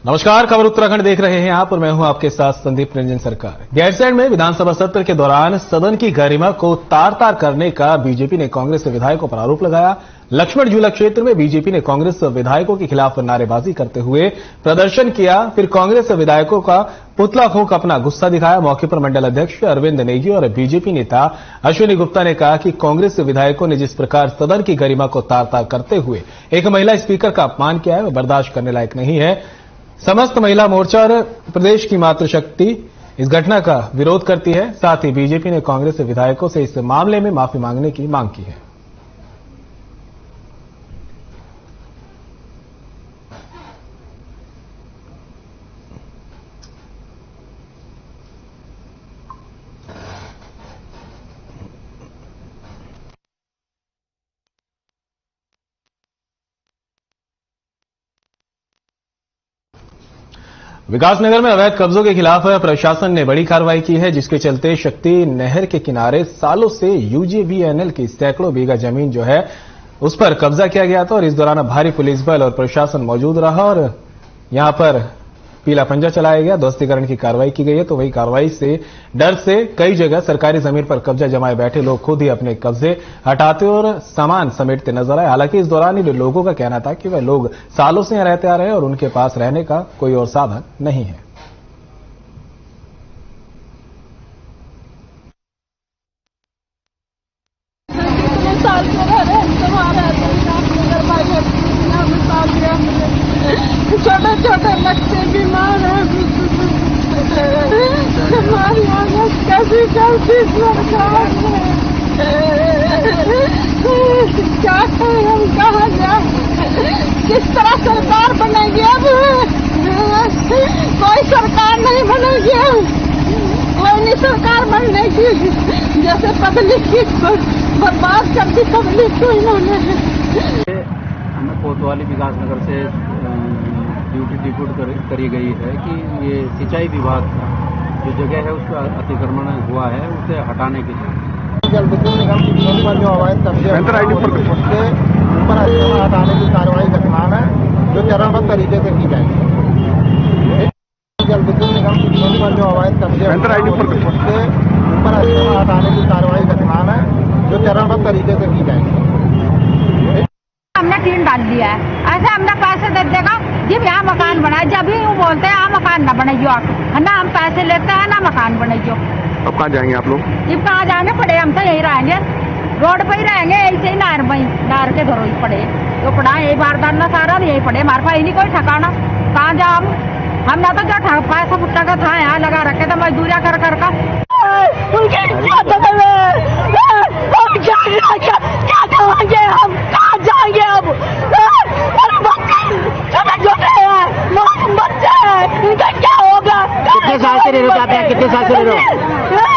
नमस्कार, खबर उत्तराखंड देख रहे हैं आप और मैं हूं आपके साथ संदीप रंजन सरकार। गैरसैंण में विधानसभा सत्र के दौरान सदन की गरिमा को तार-तार करने का बीजेपी ने कांग्रेस विधायकों पर आरोप लगाया। लक्ष्मण झूला क्षेत्र में बीजेपी ने कांग्रेस विधायकों के खिलाफ नारेबाजी करते हुए प्रदर्शन किया। फिर कांग्रेस विधायकों का पुतला फूंक अपना गुस्सा दिखाया। मौके पर मंडल अध्यक्ष अरविंद नेगी और बीजेपी नेता अश्विनी गुप्ता ने कहा कि कांग्रेस विधायकों ने जिस प्रकार सदन की गरिमा को तार-तार करते हुए एक महिला स्पीकर का अपमान किया है, वह बर्दाश्त करने लायक नहीं है। समस्त महिला मोर्चा और प्रदेश की मातृशक्ति इस घटना का विरोध करती है। साथ ही बीजेपी ने कांग्रेस विधायकों से इस मामले में माफी मांगने की मांग की है। विकासनगर में अवैध कब्जों के खिलाफ प्रशासन ने बड़ी कार्रवाई की है, जिसके चलते शक्ति नहर के किनारे सालों से यूजेवीएनएल की सैकड़ों बीघा जमीन जो है उस पर कब्जा किया गया था और इस दौरान भारी पुलिस बल और प्रशासन मौजूद रहा और यहां पर पीला पंजा चलाया गया। ध्वस्तीकरण की कार्रवाई की गई है। तो वही कार्रवाई से डर से कई जगह सरकारी जमीन पर कब्जा जमाए बैठे लोग खुद ही अपने कब्जे हटाते और सामान समेटते नजर आए। हालांकि इस दौरान इन लोगों का कहना था कि वह लोग सालों से यहां रहते आ रहे हैं और उनके पास रहने का कोई और साधन नहीं है। छोटे छोटे बच्चे बीमार हैं। हमारी हालत कैसी कैसी सरकार क्या करें, हम कहाँ जाए, किस तरह सरकार बनेगी। अब कोई सरकार नहीं बनेगी, कोई नहीं सरकार बनने की। जैसे पब्लिक की बर्बाद कर दी पब्लिक को इन्होंने। हमें कोतवाली विकासनगर से ड्यूटी डिप्यूट करी गई है कि ये सिंचाई विभाग का जो जगह है उसका अतिक्रमण हुआ है, उसे हटाने के लिए जल विद्युत निगम की भूमि पर जो अवैध कब्जे उसके ऊपर अतिक्रमण हटाने की कार्रवाई वर्तमान है, जो चरणबद्ध तरीके से की जाएगी। जल विद्युत निगम की भूमि पर जो अवैध कब्जे उसके ऊपर अतिक्रमण हटाने की कार्रवाई वर्तमान है, जो चरणबद्ध तरीके से की जाएगी। हमने टीन डाल दिया है, ऐसे हमने पैसे दे देगा जब यहाँ मकान बनाए, जब ही वो बोलते हैं यहाँ मकान न बनाइयो, ना हम पैसे लेते हैं ना मकान बनाइयो। अब कहाँ जाएंगे आप लोग? जब कहाँ जाने पड़े, हम तो यही रहेंगे, रोड पे ही रहेंगे, ऐसे ही नार के धरो ही पड़े तो पड़ा यही बारदान ना सारा यही पड़े। हमारे पास नहीं कोई ठिकाना, कहाँ जा हम ना तो जो पैसा फुट्टा का था यहाँ लगा रखे तो मजदूरिया कर कर का क्या करेंगे हम, कहाँ जाएंगे अब। बच्चे हैं, इनका क्या होगा। कितने साल से रह रहे हो आप यहाँ, कितने साल से रह रहे हो?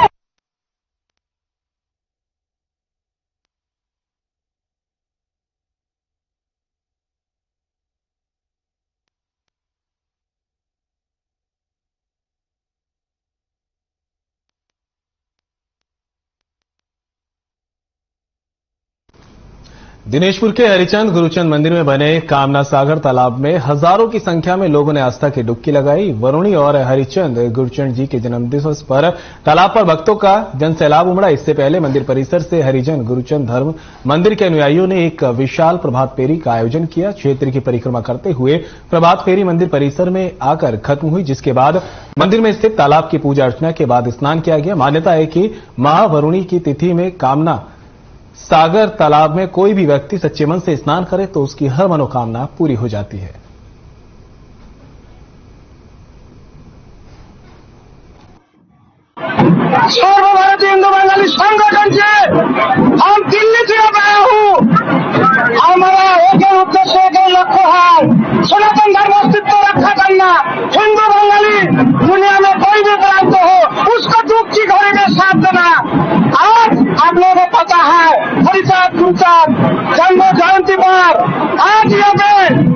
दिनेशपुर के हरिचंद गुरुचंद मंदिर में बने कामना सागर तालाब में हजारों की संख्या में लोगों ने आस्था की डुबकी लगाई। वरुणी और हरिचंद गुरुचंद जी के जन्म दिवस पर तालाब पर भक्तों का जनसैलाब उमड़ा। इससे पहले मंदिर परिसर से हरिजन गुरुचंद धर्म मंदिर के अनुयायियों ने एक विशाल प्रभात फेरी का आयोजन किया। क्षेत्र की परिक्रमा करते हुए प्रभात फेरी मंदिर परिसर में आकर खत्म हुई, जिसके बाद मंदिर में स्थित तालाब की पूजा अर्चना के बाद स्नान किया गया। मान्यता है कि महावरुणी की तिथि में कामना सागर तालाब में कोई भी व्यक्ति सच्चे मन से स्नान करे तो उसकी हर मनोकामना पूरी हो जाती है। सर्वभारतीय हिंदू बंगाली संगठन से हम दिल्ली से आया हूँ। हमारा एक उद्देश्य एक लक्ष्य है, सनातन धर्म अस्तित्व रक्षा करना। हिंदू बंगाली दुनिया में कोई भी प्रांत हो उसको दुख की घड़ी में साथ देना। आज आप लोगों को पता है हरिचंद गुरुचंद जन्म जयंती पर आज यहाँ पे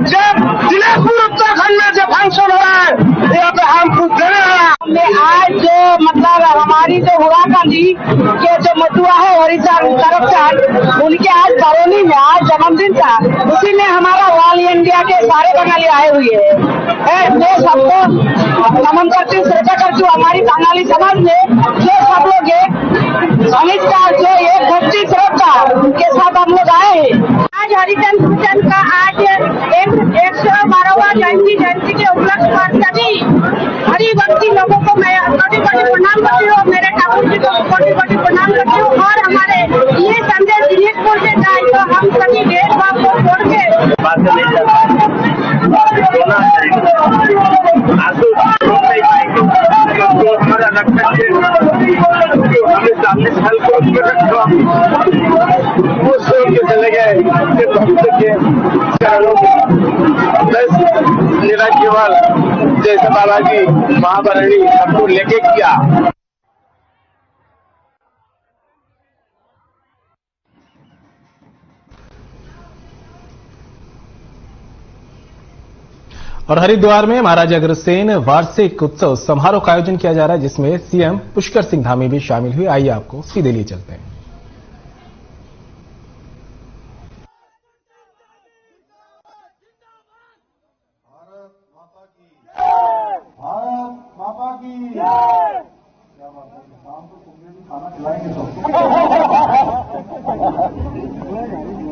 जब दिनेशपुर उत्तराखंड में जो फंक्शन हो रहा है यहाँ पे हम कुछ दे रहे हैं। आज जो मतलब हमारी जो हुआ गांधी के जो मटुआ है हरिचंद तरफ से उनके आज बरौनी में आज जन्मदिन था, उसी में हमारा ऑल इंडिया के सारे बंगाली आए हुए हैं। मैं सबको नमन करती हूँ, श्रद्धा करती हूँ। हमारी बंगाली समाज में जो सब लोग अनिष्ठा जो एक भक्ति श्रद्धा के साथ हम लोग आए हैं। आज हरिजन पूजन का आज 112वां जयंती के उपलक्ष्य पर सभी हरि भक्ति लोगों को मैं बड़ी बड़ी प्रणाम करती हूँ। मेरे ठाकुर जी को बड़ी बड़ी प्रणाम करती हूँ। और हमारे ये संदेश दिलीजपुर से जाए तो हम सभी भेदभाव को छोड़ के चले गए मेरा केवल जैसे बालाजी महाभरणी हमको लेके किया। और हरिद्वार में महाराजा अग्रसेन वार्षिक उत्सव समारोह का आयोजन किया जा रहा है, जिसमें सीएम पुष्कर सिंह धामी भी शामिल हुए। आइए आपको सीधे लिए चलते हैं।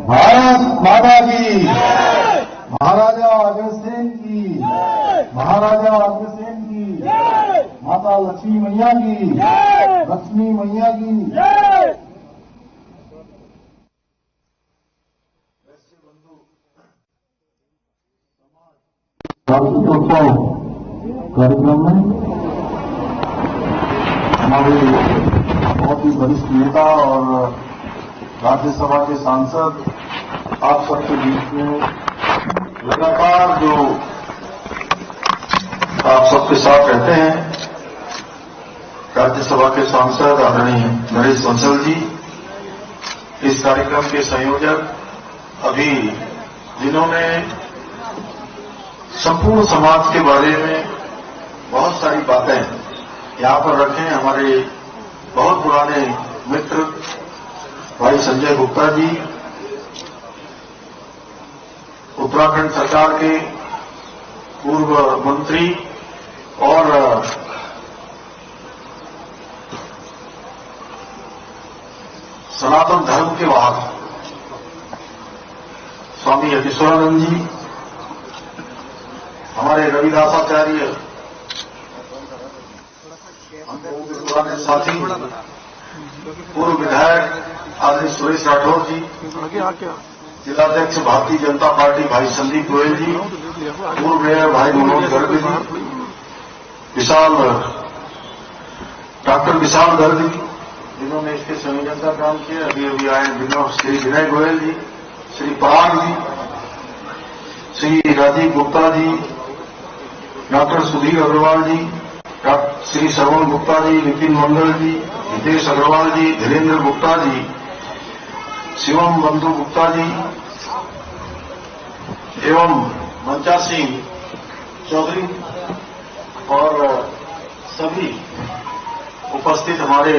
भारत माता की, महाराजा अग्रसेन की, महाराजा अग्रसेन की, माता लक्ष्मी मैया की, लक्ष्मी मैया की। कार्यक्रम में हमारे बहुत ही वरिष्ठ नेता और राज्यसभा के सांसद आप सबके बीच में लगातार जो आप सबके साथ रहते हैं, राज्यसभा के सांसद आदरणीय नरेश बंसल जी, इस कार्यक्रम के संयोजक, अभी जिन्होंने संपूर्ण समाज के बारे में बहुत सारी बातें यहां पर रखें, हमारे बहुत पुराने मित्र भाई संजय गुप्ता जी, उत्तराखंड सरकार के पूर्व मंत्री और सनातन धर्म के वाहक स्वामी यतीश्वरानंद जी, हमारे रविदासाचार्य पुराने साथी पूर्व विधायक आदरणीय सुरेश राठौर जी, जिलाध्यक्ष भारतीय जनता पार्टी भाई संदीप गोयल जी, पूर्व मेयर भाई मनोज गर्ग जी, डॉक्टर विशाल गर्ग जी, जिन्होंने इसके संयोजन का काम किया, अभी अभी आए श्री विनय गोयल जी, श्री पराग जी, श्री राजीव गुप्ता जी, डॉक्टर सुधीर अग्रवाल जी, श्री श्रवण गुप्ता जी, नितिन मंडल जी, हितेश अग्रवाल जी, धीरेन्द्र गुप्ता जी, शिवम बंधु गुप्ता जी एवं मंचा सिंह चौधरी और सभी उपस्थित हमारे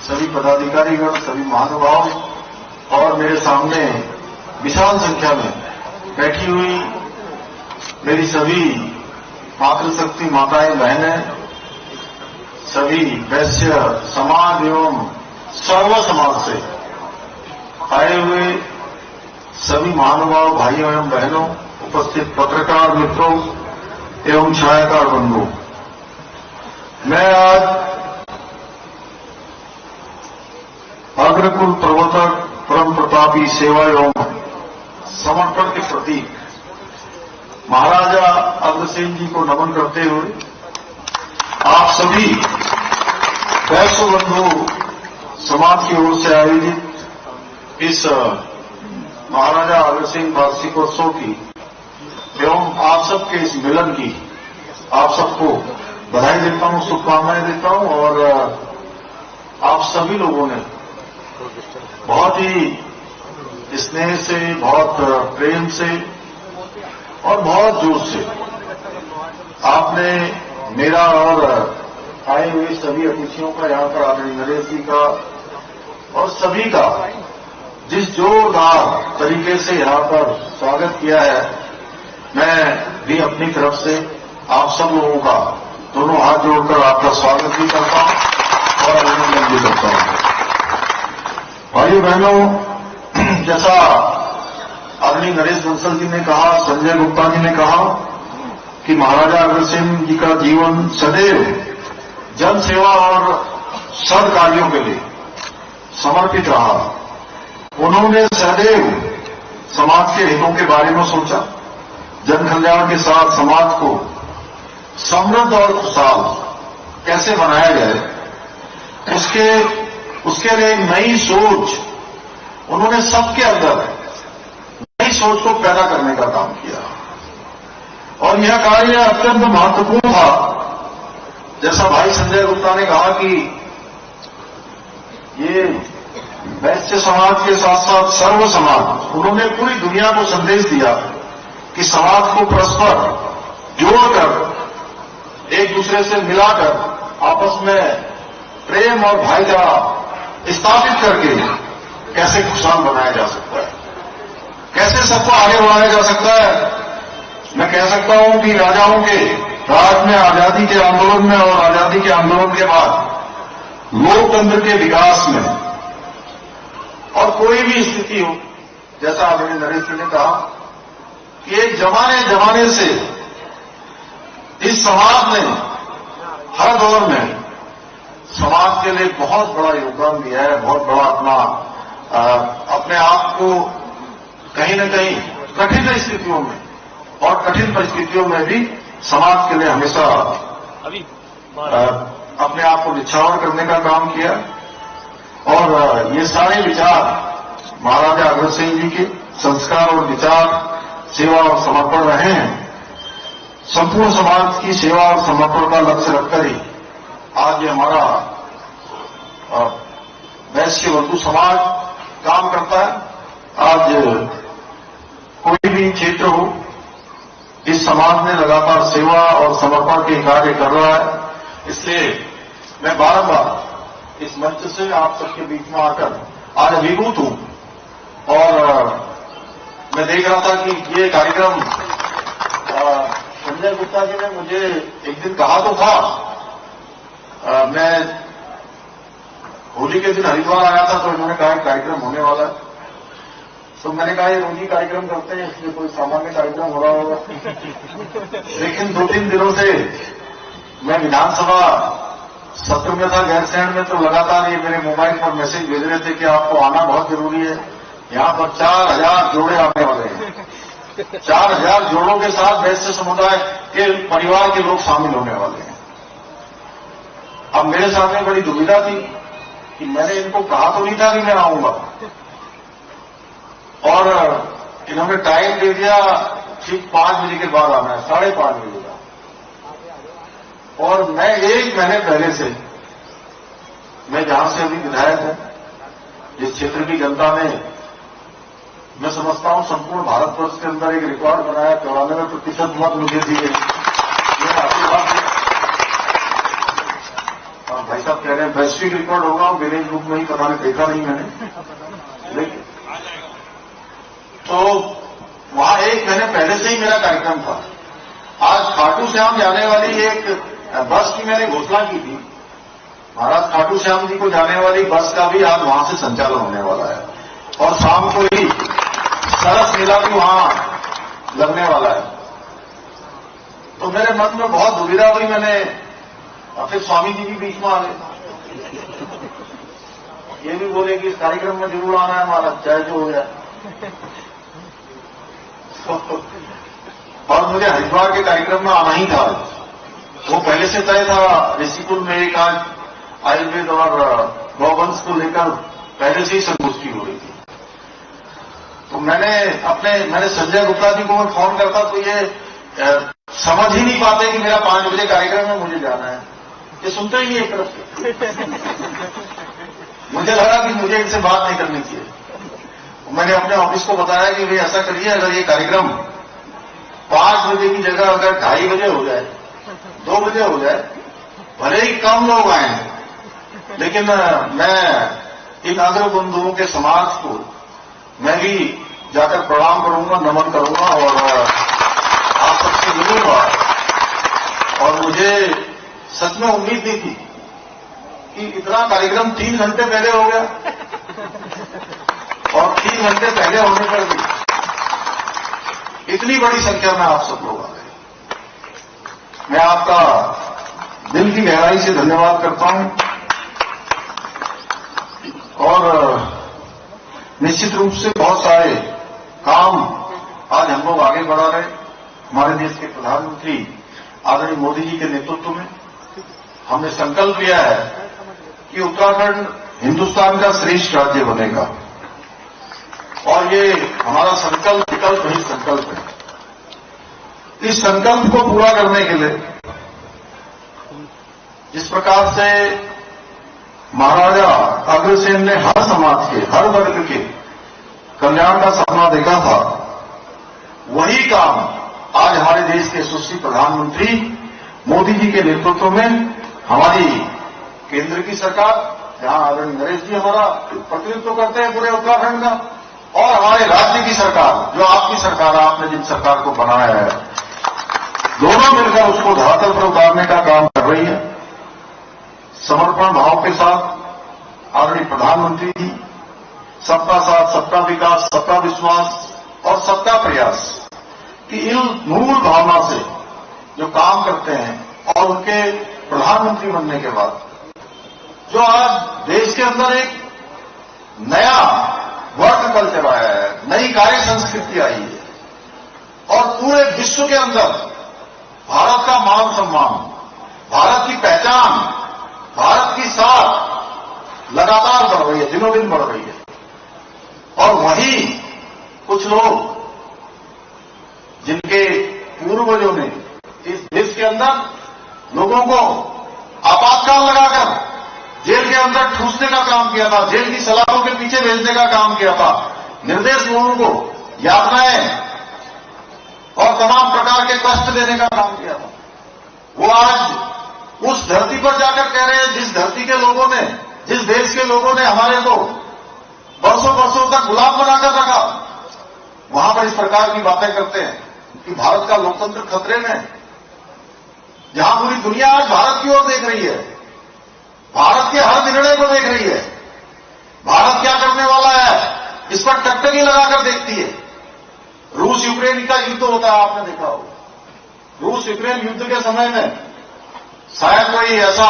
सभी पदाधिकारीगण, सभी महानुभाव और मेरे सामने विशाल संख्या में बैठी हुई मेरी सभी मातृशक्ति माताएं बहनें, सभी वैश्य समाज एवं सर्व समाज से आए हुए सभी महानुभाव भाइयों एवं बहनों, उपस्थित पत्रकार मित्रों एवं छायाकार बंधुओं, मैं आज अग्रकुल प्रवर्तक परम प्रतापी सेवा एवं समर्पण के प्रतीक महाराजा अग्रसेन जी को नमन करते हुए आप सभी वैश्य बंधु समाज की ओर से आयोजित इस महाराजा अग्रसेन वार्षिकोत्सव की एवं आप सबके इस मिलन की आप सबको बधाई देता हूं, शुभकामनाएं देता हूं। और आप सभी लोगों ने बहुत ही स्नेह से, बहुत प्रेम से और बहुत जोश से आपने मेरा और आए हुए सभी अतिथियों का, यहाँ पर आदरणीय नरेश जी का और सभी का जिस जोरदार तरीके से यहां पर स्वागत किया है, मैं भी अपनी तरफ से आप सब लोगों का दोनों हाथ जोड़कर आपका स्वागत भी करता हूं और अभिनंदन भी करता हूं। भाइयों बहनों, जैसा आदरणीय नरेश बंसल जी ने कहा, संजय गुप्ता जी ने कहा कि महाराजा अग्रसेन जी का जीवन सदैव जन सेवा और सद कार्यों के लिए समर्पित रहा। उन्होंने सदैव समाज के हितों के बारे में सोचा, जन कल्याण के साथ समाज को समृद्ध और खुशहाल कैसे बनाया जाए, उसके लिए नई सोच, उन्होंने सबके अंदर नई सोच को पैदा करने का काम किया और यह कार्य अत्यंत महत्वपूर्ण था। जैसा भाई संजय गुप्ता ने कहा कि ये वैश्य समाज के साथ साथ सर्व समाज, उन्होंने पूरी दुनिया को संदेश दिया कि समाज को परस्पर जोड़कर, एक दूसरे से मिलाकर, आपस में प्रेम और भाईचारा स्थापित करके कैसे खुशहाल बनाया जा सकता है, कैसे सबको आगे बढ़ाया जा सकता है। मैं कह सकता हूं कि राजाओं के राज में, आजादी के आंदोलन में और आजादी के आंदोलन के बाद लोकतंत्र के विकास में और कोई भी स्थिति हो, जैसा आदरणीय नरेश जी ने कहा कि एक जमाने से इस समाज ने हर दौर में समाज के लिए बहुत बड़ा योगदान दिया है, बहुत बड़ा अपने आप को कहीं न कहीं कठिन स्थितियों में और कठिन परिस्थितियों में भी समाज के लिए हमेशा अपने आप को निछावर करने का काम किया। और ये सारे विचार महाराजा अग्रसेन जी के संस्कार और विचार सेवा और समर्पण रहे हैं। संपूर्ण समाज की सेवा और समर्पण का लक्ष्य रखकर ही आज ये हमारा वैश्य बंधु समाज काम करता है। आज कोई भी क्षेत्र हो, इस समाज ने लगातार सेवा और समर्पण के कार्य कर रहा है। इसलिए मैं बारंबार इस मंच से आप सबके बीच में आकर आज अभिभूत हूं और मैं देख रहा था कि ये कार्यक्रम संजय गुप्ता जी ने मुझे एक दिन कहा तो था, मैं होली के दिन हरिद्वार आया था तो इन्होंने कहा कार्यक्रम होने वाला है, तो मैंने कहा ये रोज ही कार्यक्रम करते हैं, इसलिए कोई सामान्य कार्यक्रम हो रहा होगा। लेकिन 2-3 दिनों से मैं विधानसभा सत्र में था गैरसैंण में, तो लगातार ये मेरे मोबाइल पर मैसेज भेज रहे थे कि आपको आना बहुत जरूरी है, यहाँ पर 4000 जोड़े आने वाले हैं। 4000 जोड़ों के साथ वैश्य समुदाय के परिवार के लोग शामिल होने वाले हैं। अब मेरे सामने बड़ी दुविधा थी कि मैंने इनको कहा तो नहीं था कि मैं आऊंगा, और इन्होंने टाइम दे दिया ठीक 5 बजे के बाद आना है, 5:30 बजे का। और मैं 1 महीने पहले से, मैं जहां से अभी विधायक हूं, जिस क्षेत्र की जनता ने, मैं समझता हूं संपूर्ण भारतवर्ष के अंदर एक रिकॉर्ड बनाया, 94% मत मुझे दिए। मेरा आशीर्वाद है। और भाई साहब कह रहे हैं वैश्विक रिकॉर्ड होगा, विलेज बुक में ही पता नहीं, देखा नहीं मैंने, लेकिन तो वहां 1 महीने पहले से ही मेरा कार्यक्रम था। आज खाटू श्याम जाने वाली एक बस की मैंने घोषणा की थी, महाराज खाटू श्याम जी को जाने वाली बस का भी आज वहां से संचालन होने वाला है, और शाम को ही सरस मेला भी वहां लगने वाला है। तो मेरे मन में बहुत दुविधा हुई, मैंने फिर स्वामी जी भी बीच में आ गए, ये भी बोले कि इस कार्यक्रम में जरूर आना है महाराज, चाहे जो हो जाए। और मुझे हरिद्वार के कार्यक्रम में आना ही था, वो पहले से तय था। ऋषिकुल में एक आज आयुर्वेद और गौवंश को लेकर पहले से ही संगोष्ठी हो रही थी। तो मैंने संजय गुप्ता जी को मैं फोन करता तो ये समझ ही नहीं पाते कि मेरा 5 बजे कार्यक्रम है, मुझे जाना है, ये सुनते ही नहीं एक तरफ से। मुझे लगा कि मुझे इनसे बात नहीं करनी चाहिए। मैंने अपने ऑफिस को बताया कि भाई ऐसा करिए, अगर ये कार्यक्रम 5 बजे की जगह अगर 2:30 बजे हो जाए, 2 बजे हो जाए, भले ही कम लोग आए, लेकिन मैं इन अग्र बंधुओं के समाज को मैं भी जाकर प्रणाम करूंगा, नमन करूंगा और आप सबसे मिलूंगा। और मुझे सच में उम्मीद नहीं थी कि इतना कार्यक्रम 3 घंटे पहले हो गया और 3 घंटे पहले होने पर भी इतनी बड़ी संख्या में आप सब लोग आ गए। मैं आपका दिल की गहराई से धन्यवाद करता हूं और निश्चित रूप से बहुत सारे काम आज हम लोग आगे बढ़ा रहे। हमारे देश के प्रधानमंत्री आदरणीय मोदी जी के नेतृत्व में हमने संकल्प लिया है कि उत्तराखंड हिंदुस्तान का श्रेष्ठ राज्य बनेगा और ये हमारा संकल्प विकल्प नहीं संकल्प है। इस संकल्प को पूरा करने के लिए जिस प्रकार से महाराजा अग्रसेन ने हर समाज के, हर वर्ग के कल्याण का सपना देखा था, वही काम आज हमारे देश के यशस्वी प्रधानमंत्री मोदी जी के नेतृत्व में हमारी केंद्र की सरकार, जहां आदरणीय नरेश जी हमारा प्रतिनिधित्व करते हैं पूरे उत्तराखंड का, और हमारे राज्य की सरकार, जो आपकी सरकार है, आपने जिन सरकार को बनाया है, दोनों मिलकर उसको धरातल पर उतारने का काम कर रही है। समर्पण भाव के साथ आदरणीय प्रधानमंत्री जी सबका साथ, सबका विकास, सबका विश्वास और सबका प्रयास की इन मूल भावना से जो काम करते हैं और उनके प्रधानमंत्री बनने के बाद जो आज देश के अंदर एक नया वर्क कल्चर आया है, नई कार्य संस्कृति आई है और पूरे विश्व के अंदर भारत का मान सम्मान, भारत की पहचान, भारत की साख लगातार बढ़ रही है, दिनों दिन बढ़ रही है। और वहीं कुछ लोग जिनके पूर्वजों ने इस देश के अंदर लोगों को आपातकाल लगाकर जेल के अंदर ठूसने का काम किया था, जेल की सलाखों के पीछे भेजने का काम किया था, निर्देश लोगों को यातनाएं और तमाम प्रकार के कष्ट देने का काम किया था, वो आज उस धरती पर जाकर कह रहे हैं जिस धरती के लोगों ने, जिस देश के लोगों ने हमारे को बरसों बरसों तक गुलाम बनाकर रखा, वहां पर इस प्रकार की बातें करते हैं कि भारत का लोकतंत्र खतरे में है। जहां पूरी दुनिया आज भारत की ओर देख रही है, भारत के हर निर्णय को देख रही है, भारत क्या करने वाला है इस पर टकटकी लगाकर देखती है। रूस यूक्रेन का युद्ध होता है, आपने देखा हो। रूस यूक्रेन युद्ध के समय में शायद कोई ऐसा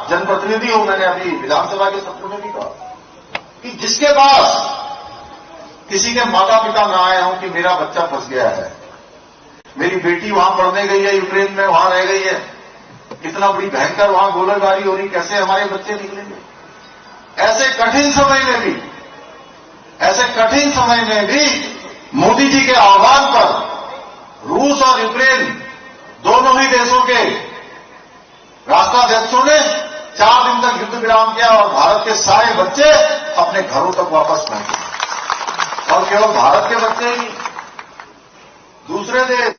जनप्रतिनिधि हो, मैंने अभी विधानसभा के सत्र में भी कहा कि जिसके पास किसी के माता पिता न आए हों कि मेरा बच्चा फंस गया है, मेरी बेटी वहां पढ़ने गई है यूक्रेन में, वहां रह गई है, कितना बड़ी भयंकर वहां गोलीबारी हो रही, कैसे हमारे बच्चे निकलेंगे। ऐसे कठिन समय में भी मोदी जी के आह्वान पर रूस और यूक्रेन दोनों ही देशों के राष्ट्राध्यक्षों ने 4 दिन तक युद्ध विराम किया और भारत के सारे बच्चे अपने घरों तक वापस पहुंचे। और केवल भारत के बच्चे ही, दूसरे देश।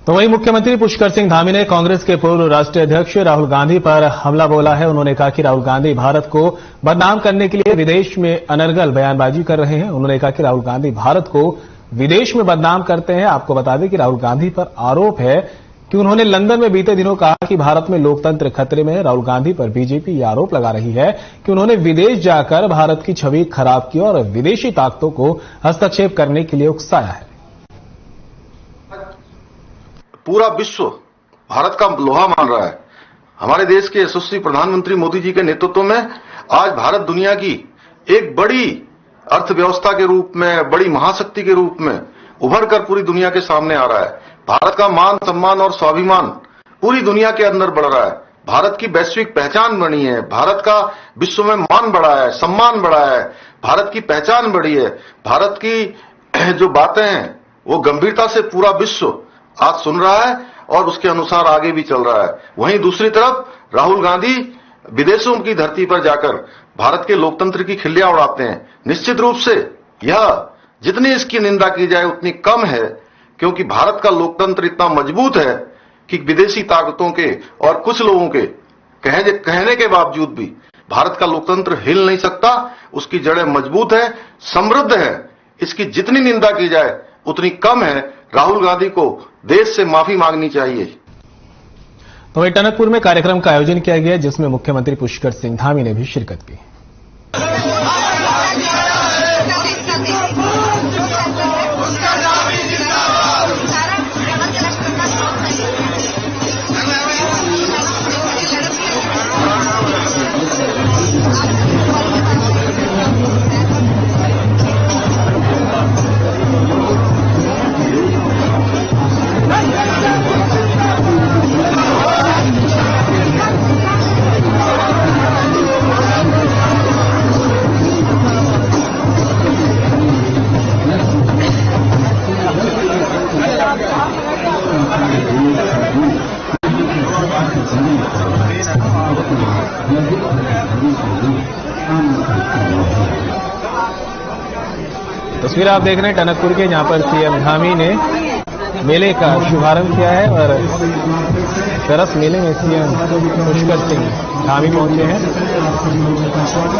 तो वहीं मुख्यमंत्री पुष्कर सिंह धामी ने कांग्रेस के पूर्व राष्ट्रीय अध्यक्ष राहुल गांधी पर हमला बोला है। उन्होंने कहा कि राहुल गांधी भारत को बदनाम करने के लिए विदेश में अनर्गल बयानबाजी कर रहे हैं। उन्होंने कहा कि राहुल गांधी भारत को विदेश में बदनाम करते हैं। आपको बता दें कि राहुल गांधी पर आरोप है कि उन्होंने लंदन में बीते दिनों कहा कि भारत में लोकतंत्र खतरे में है। राहुल गांधी पर बीजेपी ये आरोप लगा रही है कि उन्होंने विदेश जाकर भारत की छवि खराब की और विदेशी ताकतों को हस्तक्षेप करने के लिए उकसाया है। पूरा विश्व भारत का लोहा मान रहा है। हमारे देश के यशस्वी प्रधानमंत्री मोदी जी के नेतृत्व में आज भारत दुनिया की एक बड़ी अर्थव्यवस्था के रूप में, बड़ी महाशक्ति के रूप में उभर कर पूरी दुनिया के सामने आ रहा है। भारत का मान सम्मान और स्वाभिमान पूरी दुनिया के अंदर बढ़ रहा है। भारत की वैश्विक पहचान बनी है, भारत का विश्व में मान बढ़ा है, सम्मान बढ़ा है, भारत की पहचान बढ़ी है। भारत की जो बातें हैं वो गंभीरता से पूरा विश्व आज सुन रहा है और उसके अनुसार आगे भी चल रहा है। वहीं दूसरी तरफ राहुल गांधी विदेशों की धरती पर जाकर भारत के लोकतंत्र की खिल्लियां उड़ाते हैं। निश्चित रूप से यह जितनी इसकी निंदा की जाए उतनी कम है, क्योंकि भारत का लोकतंत्र इतना मजबूत है कि विदेशी ताकतों के और कुछ लोगों के कहने के बावजूद भी भारत का लोकतंत्र हिल नहीं सकता उसकी जड़ें मजबूत है, समृद्ध है। इसकी जितनी निंदा की जाए उतनी कम है। राहुल गांधी को देश से माफी मांगनी चाहिए। तो वहीं टनकपुर में कार्यक्रम का आयोजन किया गया, जिसमें मुख्यमंत्री पुष्कर सिंह धामी ने भी शिरकत की। तस्वीर आप देख रहे हैं टनकपुर के, जहां पर सीएम धामी ने मेले का शुभारंभ किया है और सरस मेले में सीएम पुष्कर सिंह धामी पहुंचे हैं।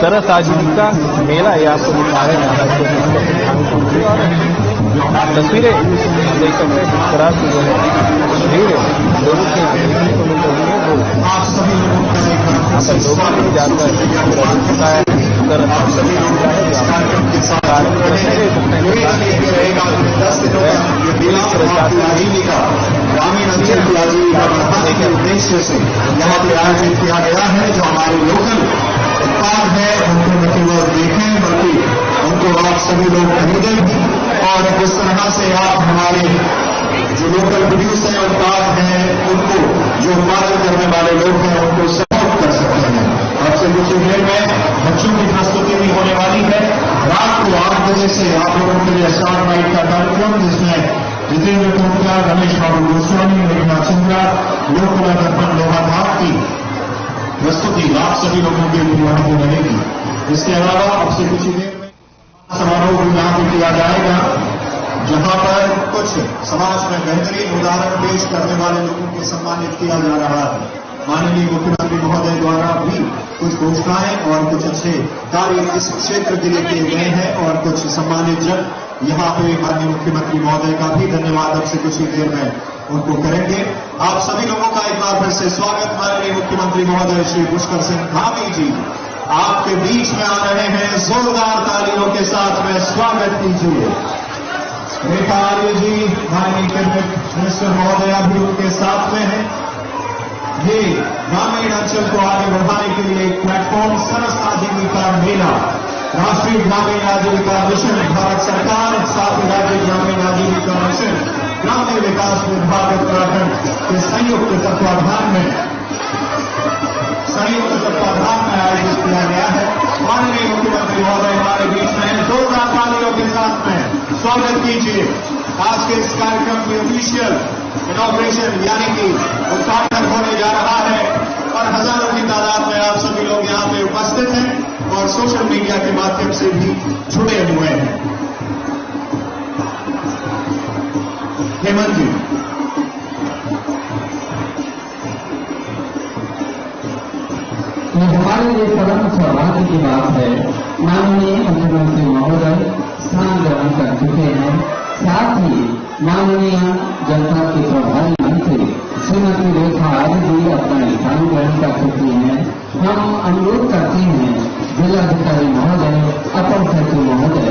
सरस आजीविका मेला ये आपको दिखा रहे हैं, तस्वीरें देख सकते हैं किस तरह से जो है भीड़ लोगों की देखने को मिल रही है। वो यहाँ पर लोगों ने जाकर होता है ग्रामीण अंचल की आजीविका बढ़ाने के उद्देश्य से यहाँ पे आयोजित किया गया है। जो हमारे लोकल उत्पाद है उनको न केवल देखें बल्कि उनको आप सभी लोग खरीदें और जिस तरह से आप हमारे जो लोकल प्रोड्यूसर उत्पाद हैं उनको जो उत्पादन करने वाले लोग हैं उनको सपोर्ट कर सकते हैं। आपसे कुछ ही देर में बच्चों की प्रस्तुति भी होने वाली है। रात को 8 बजे से आप लोगों के लिए स्टार नाइट का कार्यक्रम, जिसमें जितेंद्र टोपला, रमेश बाबू गोस्वामी, मेघनाथ चंद्रा, लोककला दर्पण लोहाघाट की प्रस्तुति आप सभी लोगों के लिए वहां पर रहेगी। इसके अलावा आपसे कुछ ही देर में समारोह भी यहाँ पर किया जाएगा, जहां पर कुछ समाज में बेहतरीन उदाहरण पेश करने वाले लोगों को सम्मानित किया जा रहा है। माननीय मुख्यमंत्री महोदय द्वारा भी कुछ घोषणाएं और कुछ अच्छे कार्य इस क्षेत्र के लिए किए गए हैं और कुछ सम्मानित जन यहाँ पे माननीय मुख्यमंत्री महोदय का भी धन्यवाद अब से कुछ ही देर में उनको करेंगे। आप सभी लोगों का एक बार फिर से स्वागत। माननीय मुख्यमंत्री महोदय श्री पुष्कर सिंह धामी जी आपके बीच में आ रहे हैं, जोरदार तालियों के साथ में स्वागत कीजिए। रेखा आर्य जी माननीय कैबिनेट मिनिस्टर महोदया भी उनके साथ में है। ये ग्रामीण अंचल को आगे बढ़ाने के लिए एक प्लेटफॉर्म सरस आजीविका मेला, राष्ट्रीय ग्रामीण आजीविका मिशन, भारत सरकार, साथ ही राज्य ग्रामीण आजीविका मिशन, ग्रामीण विकास विभाग उत्तराखंड के संयुक्त तत्वाधान में आयोजित किया गया है। माननीय मुख्यमंत्री महोदय हमारे बीच में जोरदार तालियों के साथ में स्वागत कीजिए। आज के इस कार्यक्रम की ऑफिशियल इनॉग्रेशन यानी कि उद्घाटन होने जा रहा है और हजारों की तादाद में आप सभी लोग यहाँ पे उपस्थित हैं और सोशल मीडिया के माध्यम से भी जुड़े हुए हैं। हेमंत जी, ये हमारे लिए परम सौभाग्य की बात है। माननीय मुख्यमंत्री महोदय स्थान ग्रहण कर चुके हैं। साथ ही माननीय जनता के प्रभारी मंत्री श्रीमती रेखा आर्य जी अपना स्थान ग्रहण कर चुकी हैं। हम अनुरोध करते हैं जिलाधिकारी महोदय, अपर सचिव महोदय,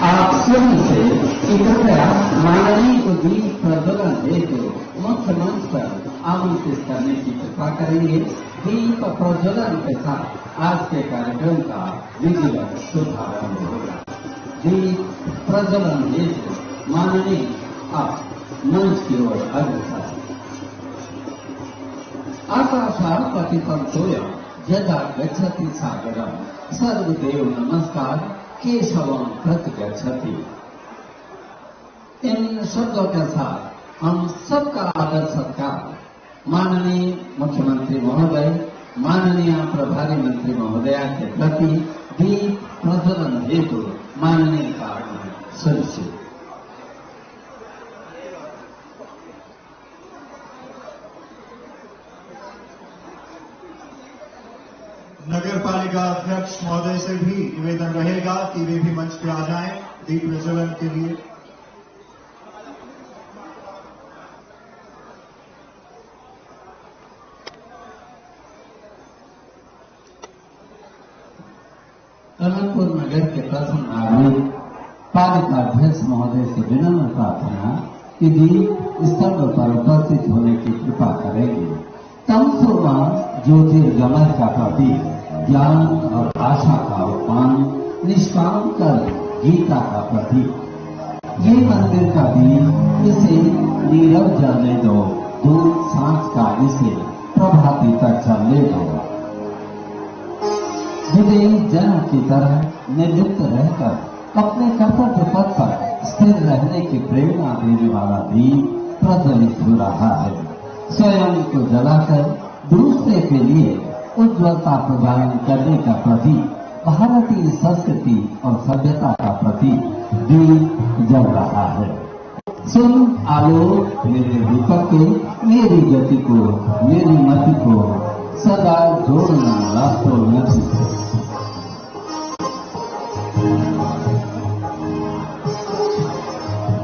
आप स्वयं से कृपया माननीय को दीप प्रज्वलन हेतु मुख्य मंच पर आमंत्रित करने की कृपा करेंगे। दीप प्रज्वलन के साथ आज के कार्यक्रम का विधिवत शुभारंभ होगा। दीप प्रज्वलन हेतु माननीय आप मंच की ओर अग्रसर। आकाशात् पतितं तोयं यदा गच्छति सागरं सर्वदेव नमस्कार केशवं प्रति गच्छति। इन शब्दों के साथ हम सबका आदर सत्कार माननीय मुख्यमंत्री महोदय, माननीय प्रभारी मंत्री महोदया के प्रति दीप प्रज्वलन हेतु माननीय कार्य सुनिश्चित। नगर पालिका अध्यक्ष महोदय से भी निवेदन रहेगा कि वे भी मंच पे आ जाएं दीप प्रज्वलन के लिए। अनंतपुर नगर के प्रथम नागरिक पालिका अध्यक्ष महोदय से विनम्र प्रार्थना कि दीप स्तंभ पर उपस्थित होने की कृपा करेंगे। तमसोमा ज्योतिर्गमय का प्रतीक, ज्ञान और आशा का उपमान, निष्काम कर गीता का प्रतीक। ये मंदिर का दीप, इसे नीरव जलने दो, दूर सांस का इसे प्रभाती तक चलने दो। विदेही जन की तरह निवृत्त रहकर अपने कर्तव्य पथ पर स्थिर रहने की प्रेरणा देने वाला दीप प्रज्वलित हो रहा है। स्वयं को जलाकर दूसरे के लिए उज्ज्वलता प्रदान करने का प्रतीक, भारतीय संस्कृति और सभ्यता का प्रतीक दीप जल रहा है। सुन आलोक मेरे दीपक के, मेरी गति को, मेरी मति को सदा जोड़ना रास्तों नदी से।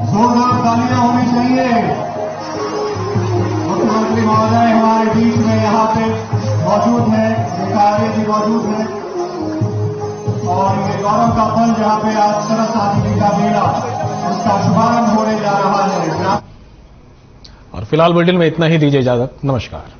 जोरदार तालियां होनी चाहिए। मुख्यमंत्री महोदय हमारे बीच में यहाँ पे मौजूद है, कार्य भी मौजूद है और ये गौरव का पल जहाँ पे आज सरस आदमी का मेला उसका शुभारंभ होने जा रहा है। और फिलहाल बुलेटिन में इतना ही, दीजिए इजाजत, नमस्कार।